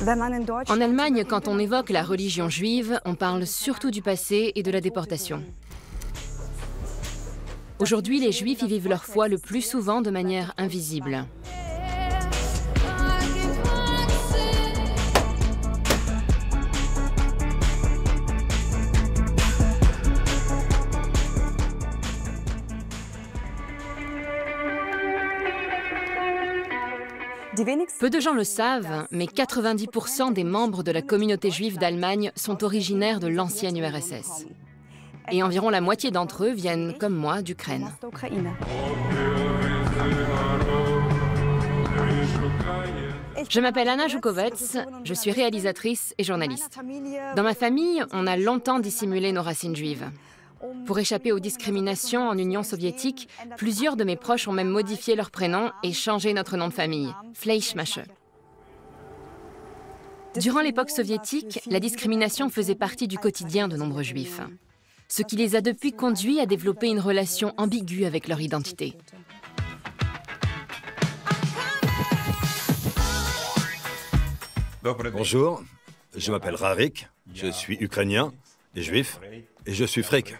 En Allemagne, quand on évoque la religion juive, on parle surtout du passé et de la déportation. Aujourd'hui, les Juifs y vivent leur foi le plus souvent de manière invisible. Peu de gens le savent, mais 90% des membres de la communauté juive d'Allemagne sont originaires de l'ancienne URSS. Et environ la moitié d'entre eux viennent, comme moi, d'Ukraine. Je m'appelle Anna Joukovets, je suis réalisatrice et journaliste. Dans ma famille, on a longtemps dissimulé nos racines juives. Pour échapper aux discriminations en Union soviétique, plusieurs de mes proches ont même modifié leur prénom et changé notre nom de famille, Fleischmacher. Durant l'époque soviétique, la discrimination faisait partie du quotidien de nombreux juifs, ce qui les a depuis conduits à développer une relation ambiguë avec leur identité. Bonjour, je m'appelle Rarik, je suis ukrainien et juif, et je suis fric.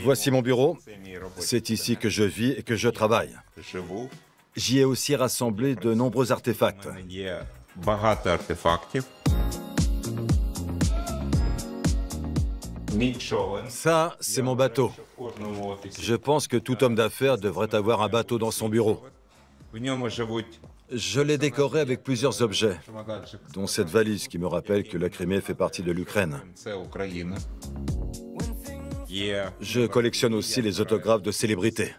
Voici mon bureau, c'est ici que je vis et que je travaille. J'y ai aussi rassemblé de nombreux artefacts. Ça, c'est mon bateau. Je pense que tout homme d'affaires devrait avoir un bateau dans son bureau. Je l'ai décoré avec plusieurs objets, dont cette valise qui me rappelle que la Crimée fait partie de l'Ukraine. Je collectionne aussi les autographes de célébrités.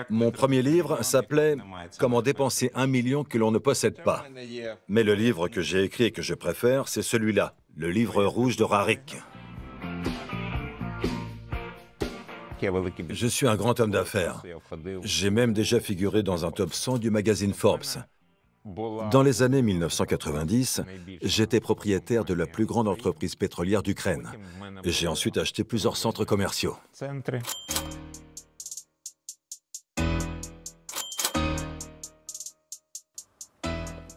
Mon premier livre s'appelait « Comment dépenser 1 million que l'on ne possède pas ». Mais le livre que j'ai écrit et que je préfère, c'est celui-là, le livre rouge de Rarik. Je suis un grand homme d'affaires. J'ai même déjà figuré dans un top 100 du magazine Forbes. Dans les années 1990, j'étais propriétaire de la plus grande entreprise pétrolière d'Ukraine. J'ai ensuite acheté plusieurs centres commerciaux.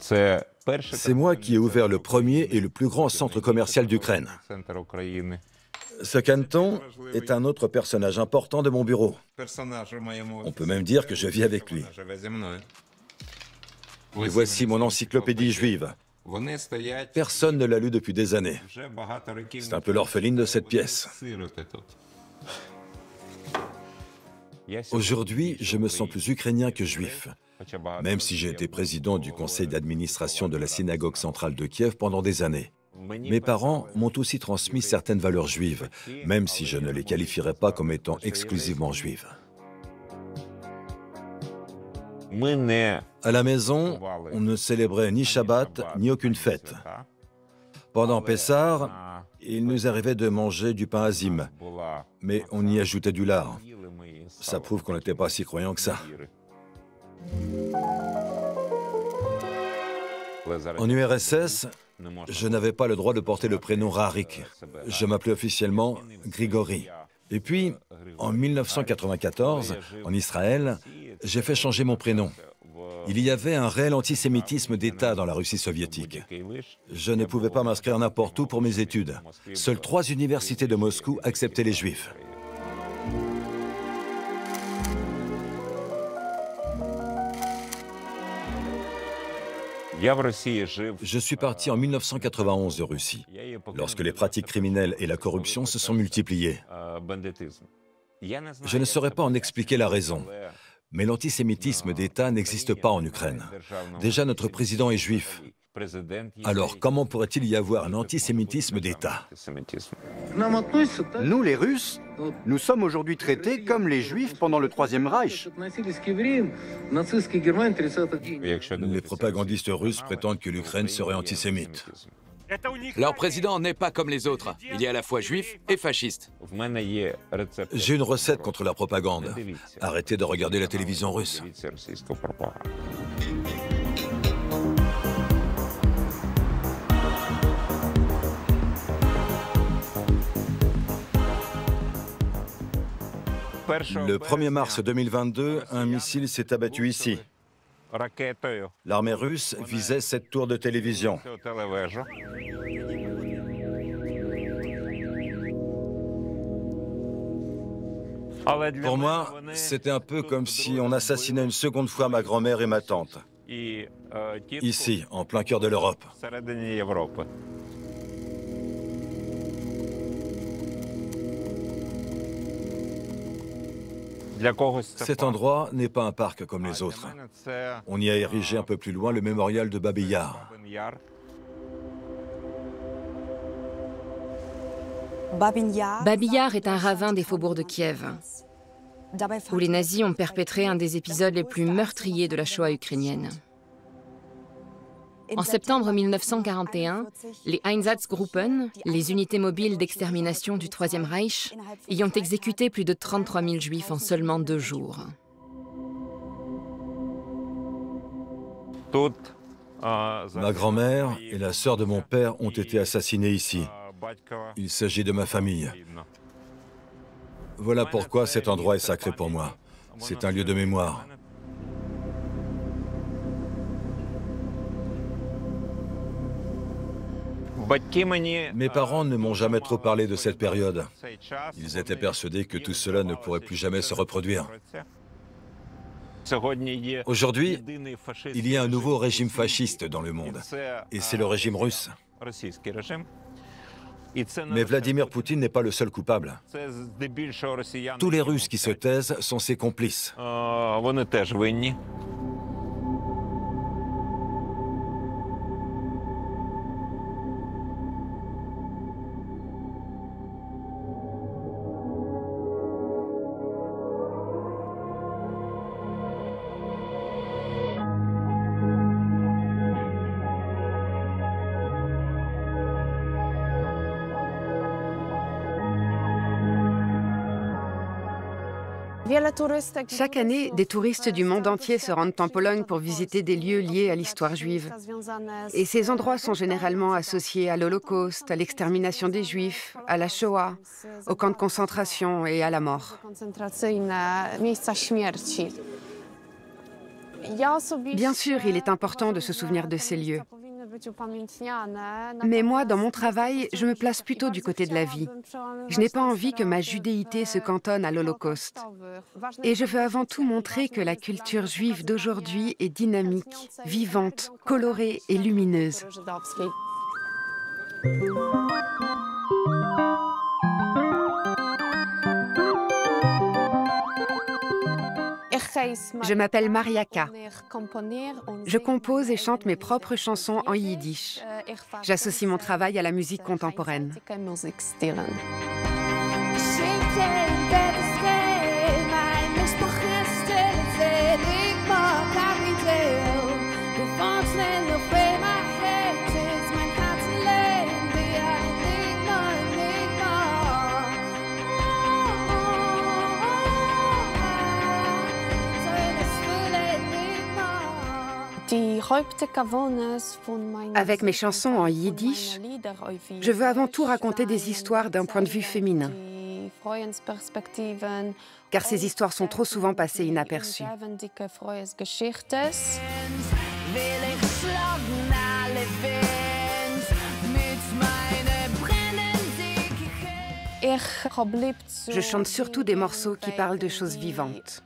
C'est moi qui ai ouvert le premier et le plus grand centre commercial d'Ukraine. Ce canton est un autre personnage important de mon bureau. On peut même dire que je vis avec lui. Et voici mon encyclopédie juive. Personne ne l'a lu depuis des années. C'est un peu l'orpheline de cette pièce. Aujourd'hui, je me sens plus ukrainien que juif, même si j'ai été président du conseil d'administration de la synagogue centrale de Kiev pendant des années. Mes parents m'ont aussi transmis certaines valeurs juives, même si je ne les qualifierais pas comme étant exclusivement juives. À la maison, on ne célébrait ni Shabbat, ni aucune fête. Pendant Pessah, il nous arrivait de manger du pain azim, mais on y ajoutait du lard. Ça prouve qu'on n'était pas si croyants que ça. En URSS, je n'avais pas le droit de porter le prénom Rarik. Je m'appelais officiellement Grigori. Et puis, en 1994, en Israël, j'ai fait changer mon prénom. Il y avait un réel antisémitisme d'État dans la Russie soviétique. Je ne pouvais pas m'inscrire n'importe où pour mes études. Seules 3 universités de Moscou acceptaient les Juifs. Je suis parti en 1991 de Russie, lorsque les pratiques criminelles et la corruption se sont multipliées. Je ne saurais pas en expliquer la raison, mais l'antisémitisme d'État n'existe pas en Ukraine. Déjà, notre président est juif. Alors, comment pourrait-il y avoir un antisémitisme d'État? Nous, les Russes, nous sommes aujourd'hui traités comme les Juifs pendant le Troisième Reich. Les propagandistes russes prétendent que l'Ukraine serait antisémite. Leur président n'est pas comme les autres. Il est à la fois juif et fasciste. J'ai une recette contre la propagande. Arrêtez de regarder la télévision russe. Le 1er mars 2022, un missile s'est abattu ici. L'armée russe visait cette tour de télévision. Pour moi, c'était un peu comme si on assassinait une seconde fois ma grand-mère et ma tante. Ici, en plein cœur de l'Europe. Cet endroit n'est pas un parc comme les autres. On y a érigé un peu plus loin le mémorial de Babi Yar. Babi Yar est un ravin des faubourgs de Kiev, où les nazis ont perpétré un des épisodes les plus meurtriers de la Shoah ukrainienne. En septembre 1941, les Einsatzgruppen, les unités mobiles d'extermination du Troisième Reich, y ont exécuté plus de 33 000 juifs en seulement 2 jours. Ma grand-mère et la sœur de mon père ont été assassinés ici. Il s'agit de ma famille. Voilà pourquoi cet endroit est sacré pour moi. C'est un lieu de mémoire. Mes parents ne m'ont jamais trop parlé de cette période. Ils étaient persuadés que tout cela ne pourrait plus jamais se reproduire. Aujourd'hui, il y a un nouveau régime fasciste dans le monde, et c'est le régime russe. Mais Vladimir Poutine n'est pas le seul coupable. Tous les Russes qui se taisent sont ses complices. Chaque année, des touristes du monde entier se rendent en Pologne pour visiter des lieux liés à l'histoire juive. Et ces endroits sont généralement associés à l'Holocauste, à l'extermination des Juifs, à la Shoah, aux camps de concentration et à la mort. Bien sûr, il est important de se souvenir de ces lieux. Mais moi, dans mon travail, je me place plutôt du côté de la vie. Je n'ai pas envie que ma judéité se cantonne à l'Holocauste. Et je veux avant tout montrer que la culture juive d'aujourd'hui est dynamique, vivante, colorée et lumineuse. Je m'appelle Mariaka. Je compose et chante mes propres chansons en yiddish. J'associe mon travail à la musique contemporaine. Avec mes chansons en yiddish, je veux avant tout raconter des histoires d'un point de vue féminin. Car ces histoires sont trop souvent passées inaperçues. Je chante surtout des morceaux qui parlent de choses vivantes.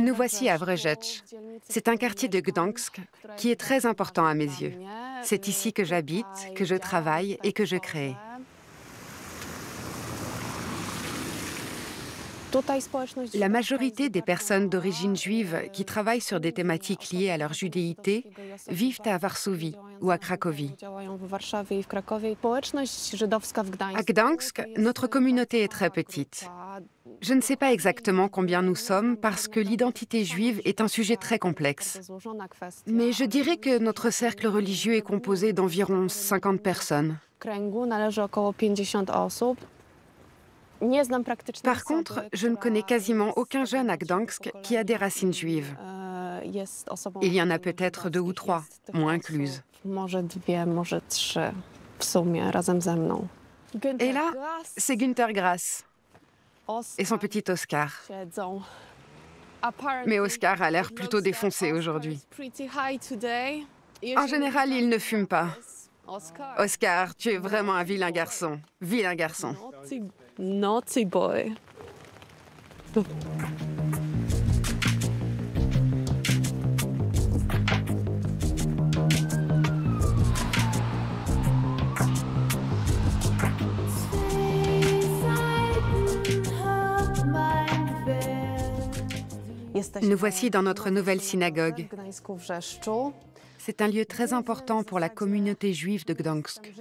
Nous voici à Wrzeszcz. C'est un quartier de Gdańsk qui est très important à mes yeux. C'est ici que j'habite, que je travaille et que je crée. La majorité des personnes d'origine juive qui travaillent sur des thématiques liées à leur judéité vivent à Varsovie ou à Cracovie. À Gdańsk, notre communauté est très petite. Je ne sais pas exactement combien nous sommes parce que l'identité juive est un sujet très complexe. Mais je dirais que notre cercle religieux est composé d'environ 50 personnes. Par contre, je ne connais quasiment aucun jeune à Gdańsk qui a des racines juives. Il y en a peut-être 2 ou 3, moi incluse. Et là, c'est Günter Grass et son petit Oscar. Mais Oscar a l'air plutôt défoncé aujourd'hui. En général, il ne fume pas. Oscar, tu es vraiment un vilain garçon. Vilain garçon. Naughty boy. Nous voici dans notre nouvelle synagogue. C'est un lieu très important pour la communauté juive de Gdańsk.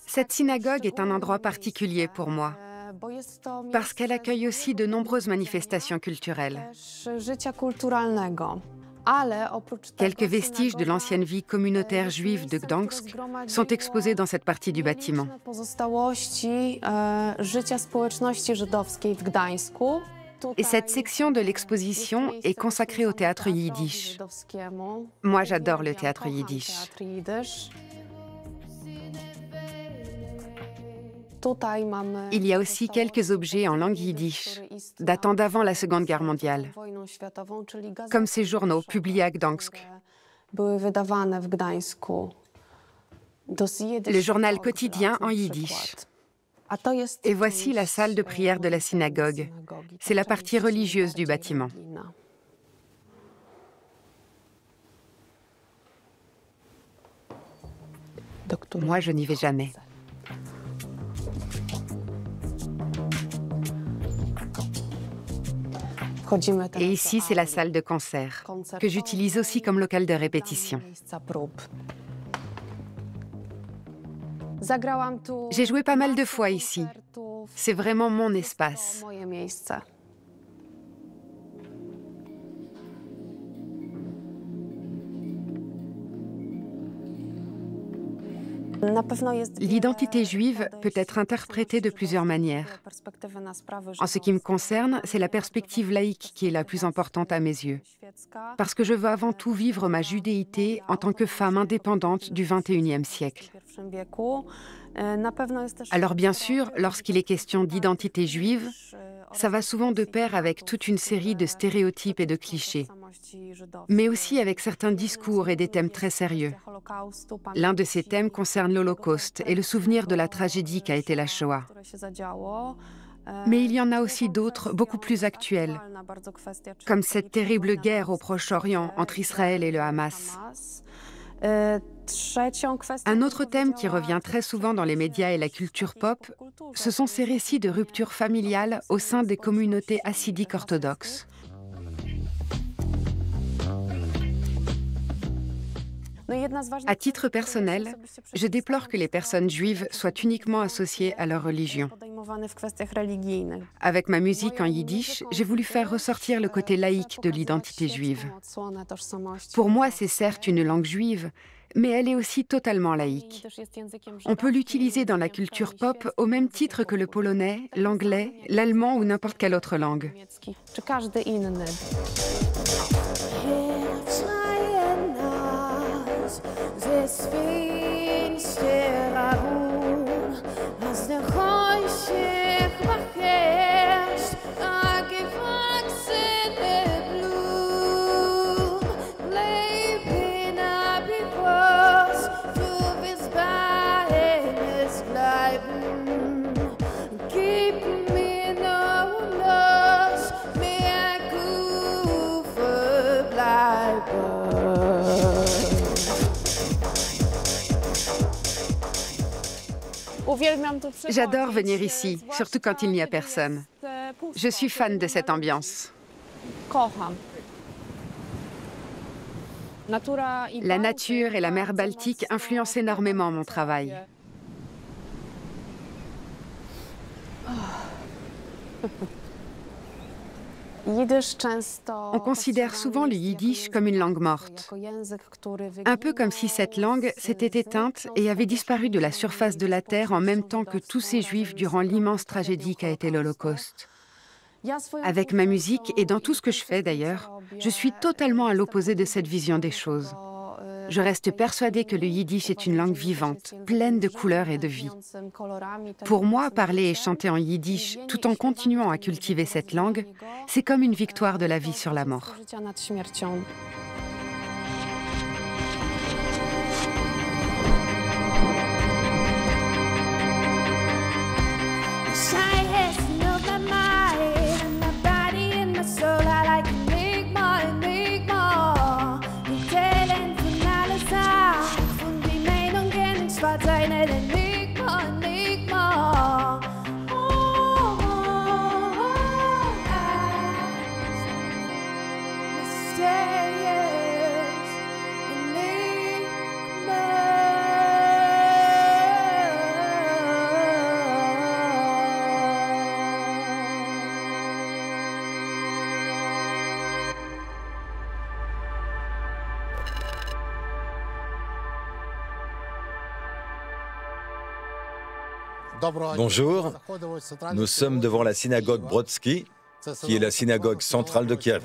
Cette synagogue est un endroit particulier pour moi, parce qu'elle accueille aussi de nombreuses manifestations culturelles. Quelques vestiges de l'ancienne vie communautaire juive de Gdańsk sont exposés dans cette partie du bâtiment. Et cette section de l'exposition est consacrée au théâtre yiddish. Moi, j'adore le théâtre yiddish. Il y a aussi quelques objets en langue yiddish, datant d'avant la Seconde Guerre mondiale, comme ces journaux publiés à Gdańsk. Le journal quotidien en yiddish. Et voici la salle de prière de la synagogue. C'est la partie religieuse du bâtiment. Moi, je n'y vais jamais. Et ici, c'est la salle de concert, que j'utilise aussi comme local de répétition. J'ai joué pas mal de fois ici. C'est vraiment mon espace. L'identité juive peut être interprétée de plusieurs manières. En ce qui me concerne, c'est la perspective laïque qui est la plus importante à mes yeux. Parce que je veux avant tout vivre ma judéité en tant que femme indépendante du XXIe siècle. Alors bien sûr, lorsqu'il est question d'identité juive, ça va souvent de pair avec toute une série de stéréotypes et de clichés, mais aussi avec certains discours et des thèmes très sérieux. L'un de ces thèmes concerne l'Holocauste et le souvenir de la tragédie qu'a été la Shoah. Mais il y en a aussi d'autres, beaucoup plus actuels, comme cette terrible guerre au Proche-Orient entre Israël et le Hamas. Un autre thème qui revient très souvent dans les médias et la culture pop, ce sont ces récits de rupture familiale au sein des communautés hassidiques orthodoxes. À titre personnel, je déplore que les personnes juives soient uniquement associées à leur religion. Avec ma musique en yiddish, j'ai voulu faire ressortir le côté laïque de l'identité juive. Pour moi, c'est certes une langue juive, mais elle est aussi totalement laïque. On peut l'utiliser dans la culture pop au même titre que le polonais, l'anglais, l'allemand ou n'importe quelle autre langue. J'adore venir ici, surtout quand il n'y a personne. Je suis fan de cette ambiance. La nature et la mer Baltique influencent énormément mon travail. On considère souvent le yiddish comme une langue morte, un peu comme si cette langue s'était éteinte et avait disparu de la surface de la terre en même temps que tous ces juifs durant l'immense tragédie qu'a été l'Holocauste. Avec ma musique et dans tout ce que je fais d'ailleurs, je suis totalement à l'opposé de cette vision des choses. Je reste persuadée que le yiddish est une langue vivante, pleine de couleurs et de vie. Pour moi, parler et chanter en yiddish tout en continuant à cultiver cette langue, c'est comme une victoire de la vie sur la mort. Bonjour, nous sommes devant la synagogue Brodsky, qui est la synagogue centrale de Kiev.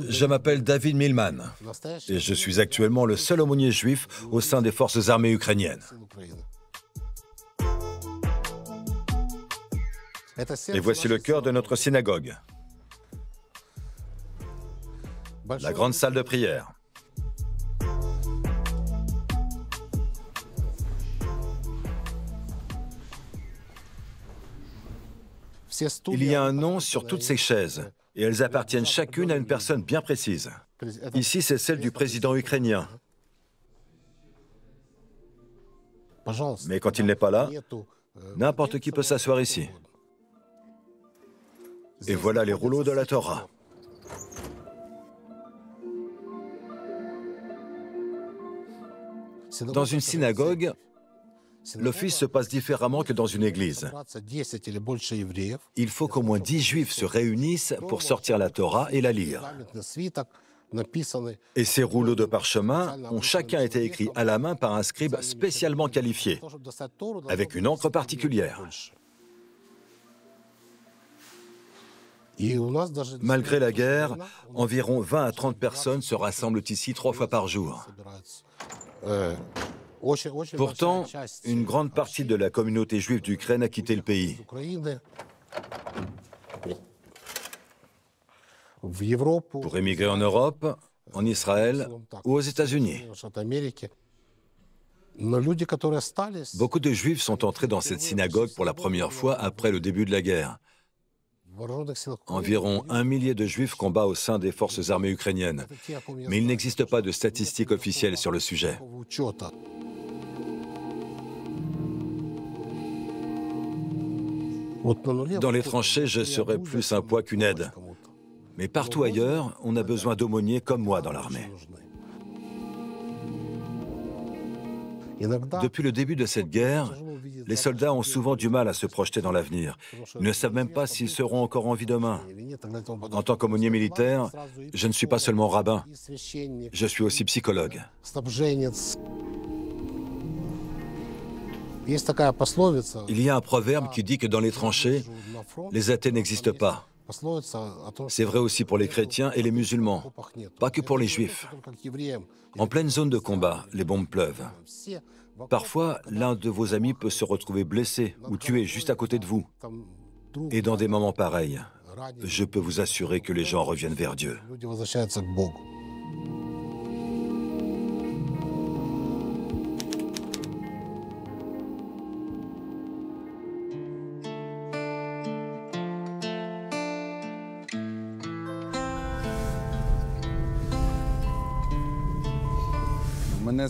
Je m'appelle David Milman et je suis actuellement le seul aumônier juif au sein des forces armées ukrainiennes. Et voici le cœur de notre synagogue. La grande salle de prière. Il y a un nom sur toutes ces chaises et elles appartiennent chacune à une personne bien précise. Ici, c'est celle du président ukrainien. Mais quand il n'est pas là, n'importe qui peut s'asseoir ici. Et voilà les rouleaux de la Torah. Dans une synagogue, l'office se passe différemment que dans une église. Il faut qu'au moins 10 juifs se réunissent pour sortir la Torah et la lire. Et ces rouleaux de parchemin ont chacun été écrits à la main par un scribe spécialement qualifié, avec une encre particulière. Malgré la guerre, environ 20 à 30 personnes se rassemblent ici 3 fois par jour. Pourtant, une grande partie de la communauté juive d'Ukraine a quitté le pays. Pour émigrer en Europe, en Israël ou aux États-Unis. Beaucoup de Juifs sont entrés dans cette synagogue pour la première fois après le début de la guerre. Environ 1 millier de Juifs combattent au sein des forces armées ukrainiennes, mais il n'existe pas de statistiques officielles sur le sujet. Dans les tranchées, je serai plus un poids qu'une aide. Mais partout ailleurs, on a besoin d'aumôniers comme moi dans l'armée. Depuis le début de cette guerre, les soldats ont souvent du mal à se projeter dans l'avenir. Ils ne savent même pas s'ils seront encore en vie demain. En tant qu'aumônier militaire, je ne suis pas seulement rabbin, je suis aussi psychologue. Il y a un proverbe qui dit que dans les tranchées, les athées n'existent pas. C'est vrai aussi pour les chrétiens et les musulmans, pas que pour les juifs. En pleine zone de combat, les bombes pleuvent. Parfois, l'un de vos amis peut se retrouver blessé ou tué juste à côté de vous. Et dans des moments pareils, je peux vous assurer que les gens reviennent vers Dieu.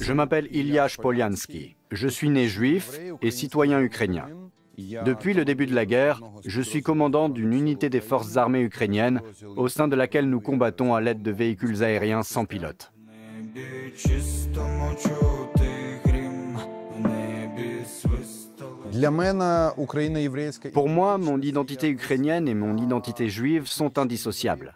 Je m'appelle Ilyash Polyansky. Je suis né juif et citoyen ukrainien. Depuis le début de la guerre, je suis commandant d'une unité des forces armées ukrainiennes au sein de laquelle nous combattons à l'aide de véhicules aériens sans pilote. Pour moi, mon identité ukrainienne et mon identité juive sont indissociables.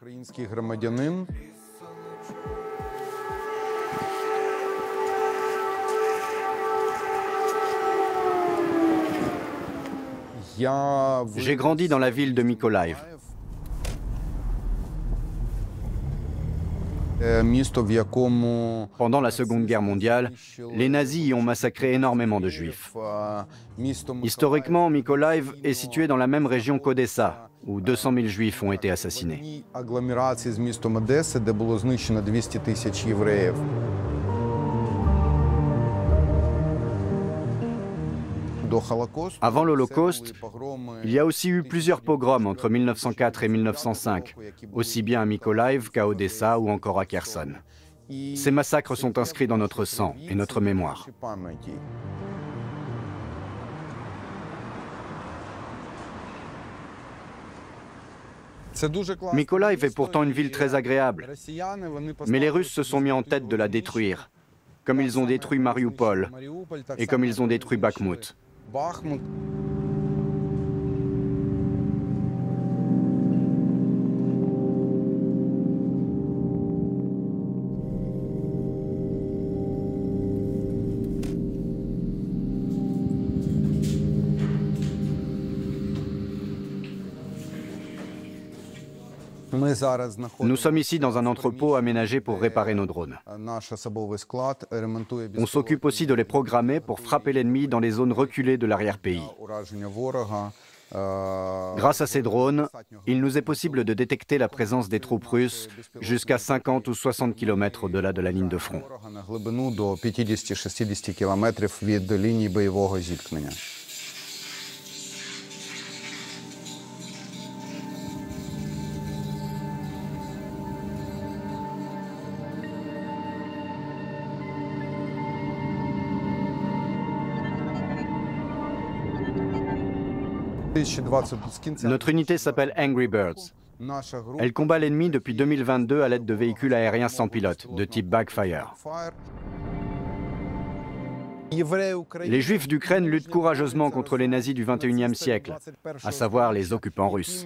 J'ai grandi dans la ville de Mykolaiv. Pendant la Seconde Guerre mondiale, les nazis y ont massacré énormément de juifs. Historiquement, Mykolaiv est situé dans la même région qu'Odessa, où 200 000 juifs ont été assassinés. Avant l'Holocauste, il y a aussi eu plusieurs pogroms entre 1904 et 1905, aussi bien à Mykolaiv qu'à Odessa ou encore à Kherson. Ces massacres sont inscrits dans notre sang et notre mémoire. Mykolaiv est pourtant une ville très agréable, mais les Russes se sont mis en tête de la détruire, comme ils ont détruit Mariupol et comme ils ont détruit Bakhmut. Nous sommes ici dans un entrepôt aménagé pour réparer nos drones. On s'occupe aussi de les programmer pour frapper l'ennemi dans les zones reculées de l'arrière-pays. Grâce à ces drones, il nous est possible de détecter la présence des troupes russes jusqu'à 50 ou 60 km au-delà de la ligne de front. Notre unité s'appelle Angry Birds. Elle combat l'ennemi depuis 2022 à l'aide de véhicules aériens sans pilote, de type Backfire. Les Juifs d'Ukraine luttent courageusement contre les nazis du XXIe siècle, à savoir les occupants russes.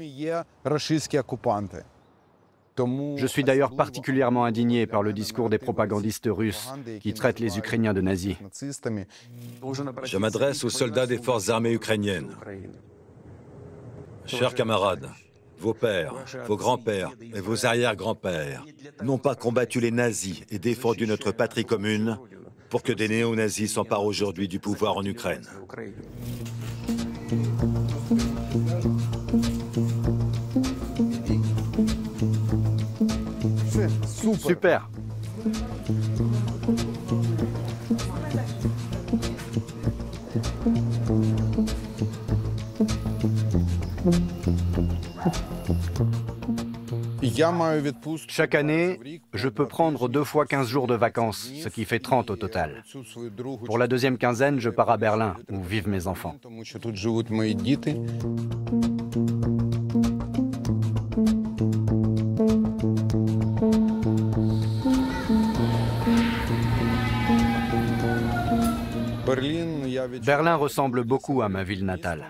Je suis d'ailleurs particulièrement indigné par le discours des propagandistes russes qui traitent les Ukrainiens de nazis. Je m'adresse aux soldats des forces armées ukrainiennes. Chers camarades, vos pères, vos grands-pères et vos arrière-grands-pères n'ont pas combattu les nazis et défendu notre patrie commune pour que des néo-nazis s'emparent aujourd'hui du pouvoir en Ukraine. Super. Chaque année, je peux prendre 2 fois 15 jours de vacances, ce qui fait 30 au total. Pour la deuxième quinzaine, je pars à Berlin, où vivent mes enfants. Berlin ressemble beaucoup à ma ville natale.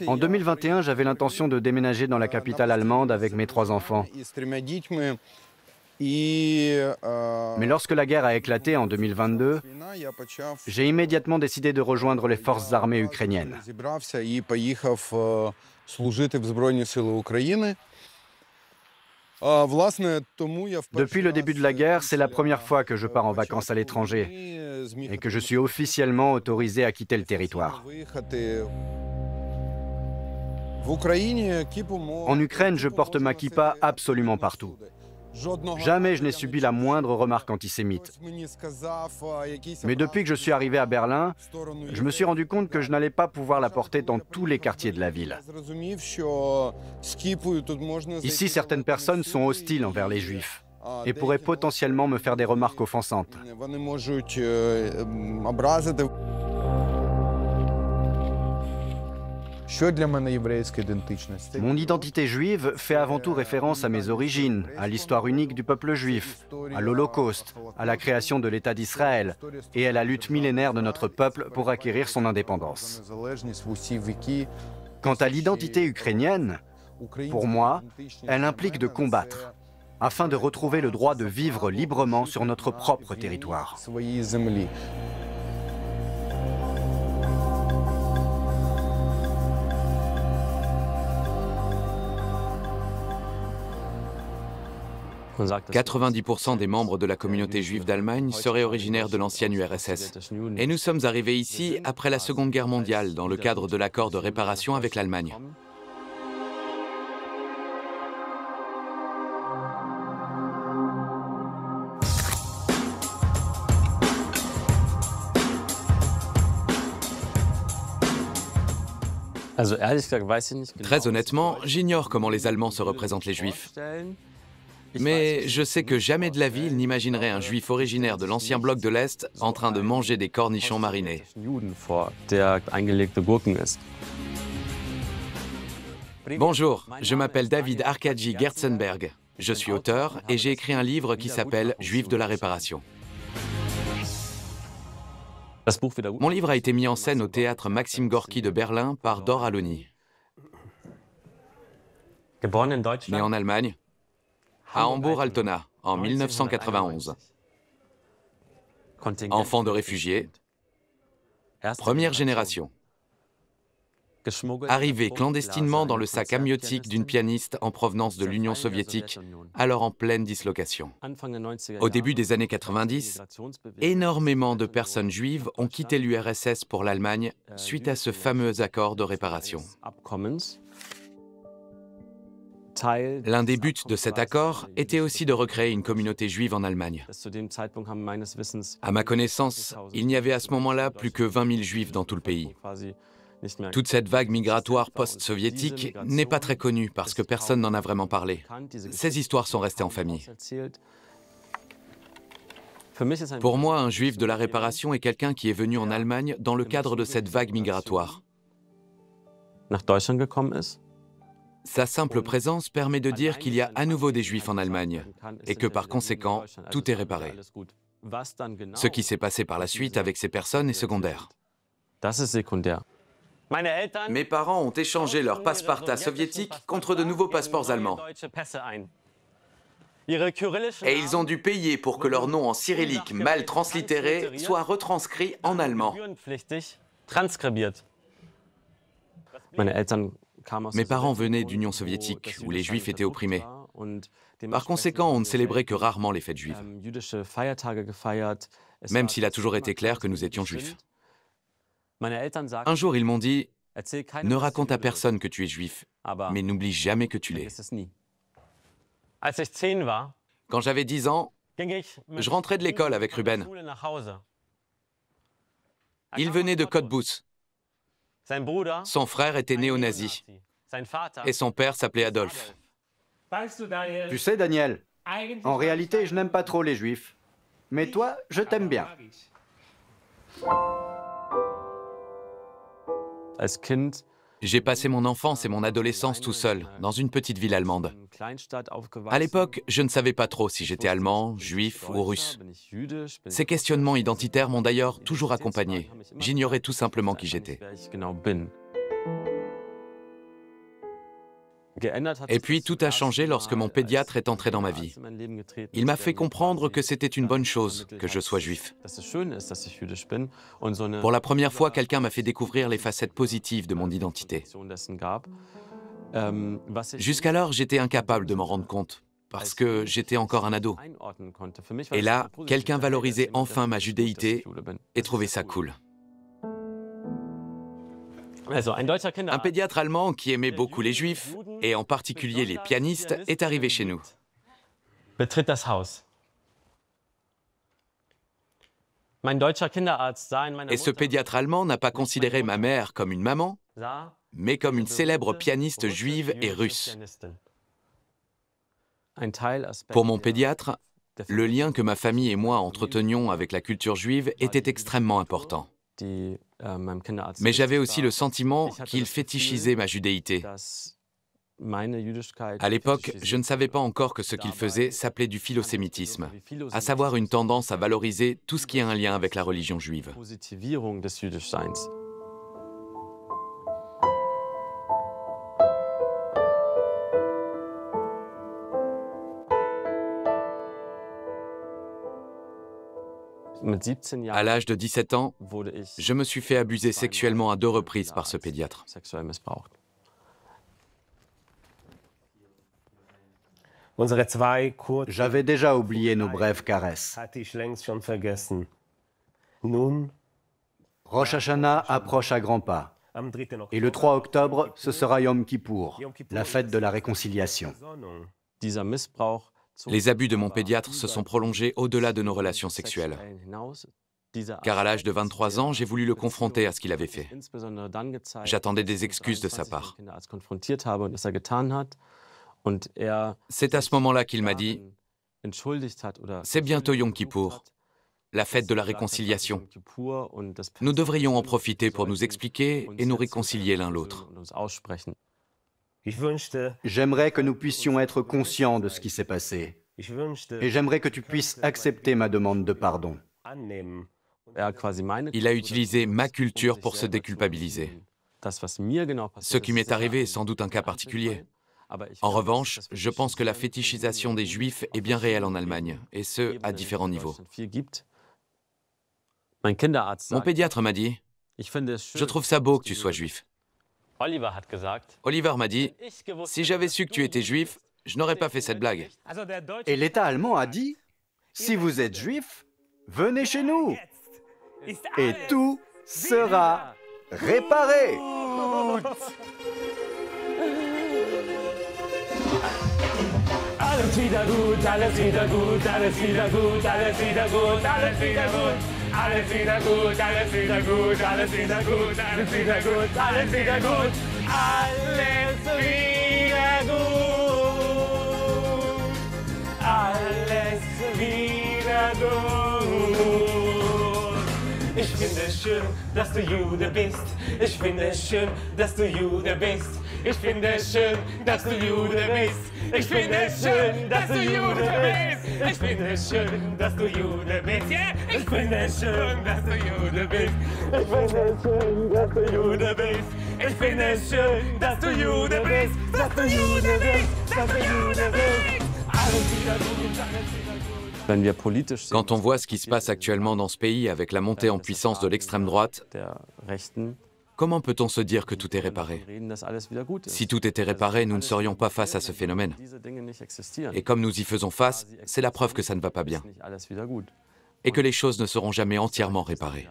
En 2021, j'avais l'intention de déménager dans la capitale allemande avec mes 3 enfants. Mais lorsque la guerre a éclaté en 2022, j'ai immédiatement décidé de rejoindre les forces armées ukrainiennes. Depuis le début de la guerre, c'est la première fois que je pars en vacances à l'étranger et que je suis officiellement autorisé à quitter le territoire. En Ukraine, je porte ma kippa absolument partout. Jamais je n'ai subi la moindre remarque antisémite. Mais depuis que je suis arrivé à Berlin, je me suis rendu compte que je n'allais pas pouvoir la porter dans tous les quartiers de la ville. Ici, certaines personnes sont hostiles envers les Juifs et pourraient potentiellement me faire des remarques offensantes. Mon identité juive fait avant tout référence à mes origines, à l'histoire unique du peuple juif, à l'Holocauste, à la création de l'État d'Israël et à la lutte millénaire de notre peuple pour acquérir son indépendance. Quant à l'identité ukrainienne, pour moi, elle implique de combattre, afin de retrouver le droit de vivre librement sur notre propre territoire. « 90% des membres de la communauté juive d'Allemagne seraient originaires de l'ancienne URSS. Et nous sommes arrivés ici après la Seconde Guerre mondiale, dans le cadre de l'accord de réparation avec l'Allemagne. Très honnêtement, j'ignore comment les Allemands se représentent les Juifs. Mais je sais que jamais de la vie ils n'imagineraient un Juif originaire de l'ancien bloc de l'Est en train de manger des cornichons marinés. Bonjour, je m'appelle David Arkadji Gertzenberg. Je suis auteur et j'ai écrit un livre qui s'appelle « Juifs de la réparation ». Mon livre a été mis en scène au théâtre Maxim Gorki de Berlin par Dor Aloni. Né en Allemagne, à Hambourg-Altona, en 1991. Enfant de réfugiés, première génération. Arrivé clandestinement dans le sac amniotique d'une pianiste en provenance de l'Union soviétique, alors en pleine dislocation. Au début des années 90, énormément de personnes juives ont quitté l'URSS pour l'Allemagne suite à ce fameux accord de réparation. L'un des buts de cet accord était aussi de recréer une communauté juive en Allemagne. À ma connaissance, il n'y avait à ce moment-là plus que 20 000 juifs dans tout le pays. Toute cette vague migratoire post-soviétique n'est pas très connue parce que personne n'en a vraiment parlé. Ces histoires sont restées en famille. Pour moi, un juif de la réparation est quelqu'un qui est venu en Allemagne dans le cadre de cette vague migratoire. Sa simple présence permet de dire qu'il y a à nouveau des juifs en Allemagne et que par conséquent, tout est réparé. Ce qui s'est passé par la suite avec ces personnes est secondaire. Mes parents ont échangé leur passepartout soviétique contre de nouveaux passeports allemands. Et ils ont dû payer pour que leur nom en cyrillique mal translittéré soit retranscrit en allemand. Mes parents venaient d'Union soviétique, où les Juifs étaient opprimés. Par conséquent, on ne célébrait que rarement les fêtes juives, même s'il a toujours été clair que nous étions juifs. Un jour, ils m'ont dit « Ne raconte à personne que tu es juif, mais n'oublie jamais que tu l'es. » Quand j'avais 10 ans, je rentrais de l'école avec Ruben. Il venait de Cottbus. Son frère était néo-nazi et son père s'appelait Adolf. Tu sais, Daniel, en réalité, je n'aime pas trop les Juifs. Mais toi, je t'aime bien. J'ai passé mon enfance et mon adolescence tout seul, dans une petite ville allemande. À l'époque, je ne savais pas trop si j'étais allemand, juif ou russe. Ces questionnements identitaires m'ont d'ailleurs toujours accompagné. J'ignorais tout simplement qui j'étais. Et puis tout a changé lorsque mon pédiatre est entré dans ma vie. Il m'a fait comprendre que c'était une bonne chose que je sois juif. Pour la première fois, quelqu'un m'a fait découvrir les facettes positives de mon identité. Jusqu'alors, j'étais incapable de m'en rendre compte, parce que j'étais encore un ado. Et là, quelqu'un valorisait enfin ma judéité et trouvait ça cool. Un pédiatre allemand qui aimait beaucoup les juifs, et en particulier les pianistes, est arrivé chez nous. Et ce pédiatre allemand n'a pas considéré ma mère comme une maman, mais comme une célèbre pianiste juive et russe. Pour mon pédiatre, le lien que ma famille et moi entretenions avec la culture juive était extrêmement important. Mais j'avais aussi le sentiment qu'il fétichisait ma judéité. À l'époque, je ne savais pas encore que ce qu'il faisait s'appelait du philosémitisme, à savoir une tendance à valoriser tout ce qui a un lien avec la religion juive. À l'âge de 17 ans, je me suis fait abuser sexuellement à 2 reprises par ce pédiatre. J'avais déjà oublié nos brèves caresses. Rosh Hashanah approche à grands pas. Et le 3 octobre, ce sera Yom Kippour, la fête de la réconciliation. Les abus de mon pédiatre se sont prolongés au-delà de nos relations sexuelles. Car à l'âge de 23 ans, j'ai voulu le confronter à ce qu'il avait fait. J'attendais des excuses de sa part. C'est à ce moment-là qu'il m'a dit « C'est bientôt Yom Kippour, la fête de la réconciliation. Nous devrions en profiter pour nous expliquer et nous réconcilier l'un l'autre. » J'aimerais que nous puissions être conscients de ce qui s'est passé. Et j'aimerais que tu puisses accepter ma demande de pardon. Il a utilisé ma culture pour se déculpabiliser. Ce qui m'est arrivé est sans doute un cas particulier. En revanche, je pense que la fétichisation des Juifs est bien réelle en Allemagne, et ce, à différents niveaux. Mon pédiatre m'a dit « Je trouve ça beau que tu sois juif. » Oliver m'a dit « Si j'avais su que tu étais juif, je n'aurais pas fait cette blague. » Et l'État allemand a dit « Si vous êtes juif, venez chez nous et tout sera réparé. » Alles wieder gut, alles wieder gut, alles wieder gut, alles wieder gut, alles wieder gut. Alles wieder gut, alles wieder gut, alles wieder gut, alles wieder gut, alles wieder gut. Alles wieder gut. Alles wieder gut. Ich finde es schön, dass du Jude bist. Ich finde es schön, dass du Jude bist. Ich finde es schön, dass du Jude bist. Ich finde es schön, dass du Jude bist. Ich finde es schön, dass du Jude bist. Ich finde es schön, dass du Jude bist. Ich finde es schön, dass du Jude bist. Ich finde es schön, dass du Jude bist. Dass du Jude bist. Dass du Jude bist. Alles wieder gut, alles wieder gut. Quand on voit ce qui se passe actuellement dans ce pays avec la montée en puissance de l'extrême droite, comment peut-on se dire que tout est réparé? Si tout était réparé, nous ne serions pas face à ce phénomène. Et comme nous y faisons face, c'est la preuve que ça ne va pas bien. Et que les choses ne seront jamais entièrement réparées.